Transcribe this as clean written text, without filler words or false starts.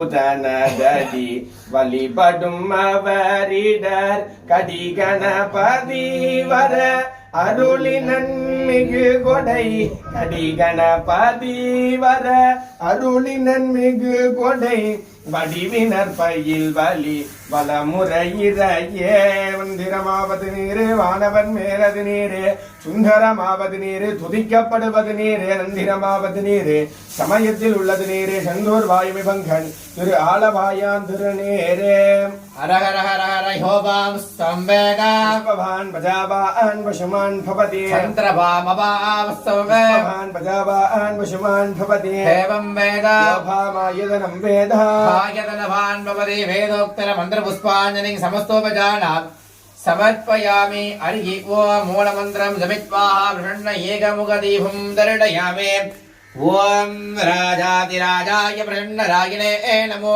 தனதடி வழிபடும் அவரிடர் கடிகணபதி வர அருளினன் மிகு கொடை கடிகணபதி வர அருளினன் மிகு கொடை வடிவினர் பயில் வலி வளமுறையிறையே மந்திரமாவது நீரு வானவன் மேலது நீரு சுந்தரமாவது நீரு துதிக்கப்படுவது நீரு நந்திரமாவது நீரு சமயத்தில் உள்ளது நீரு செந்தூர் வாயுமி பங்கன் திரு ஆலவாயான் திருநேரே ஹரஹர ஹரஹர யோபாம் ஸ்தம்பேகான் பஜாபான் பசுமான் பவதி சந்திரபாமபாம் ஸ்தம்பேகான் பஜாபான் பசுமான் பவதி ஏவம் வேதா யோபாமாயதனம் வேதா ஆயதனவான் பவதி வேதோக்தர மந்திர புஷ்பாஞ்சலி சமஸ்தோபஜானாத் சமர்ப்பயாமி அரிஹி ஓம் மூலமந்திரம் ஜபித்வாஹ பிரசன்ன ஏகமுகதீபம் தரிடயாமி ஓம் ராஜாதிராஜாய பிரசன்ன ராகிணே நமோ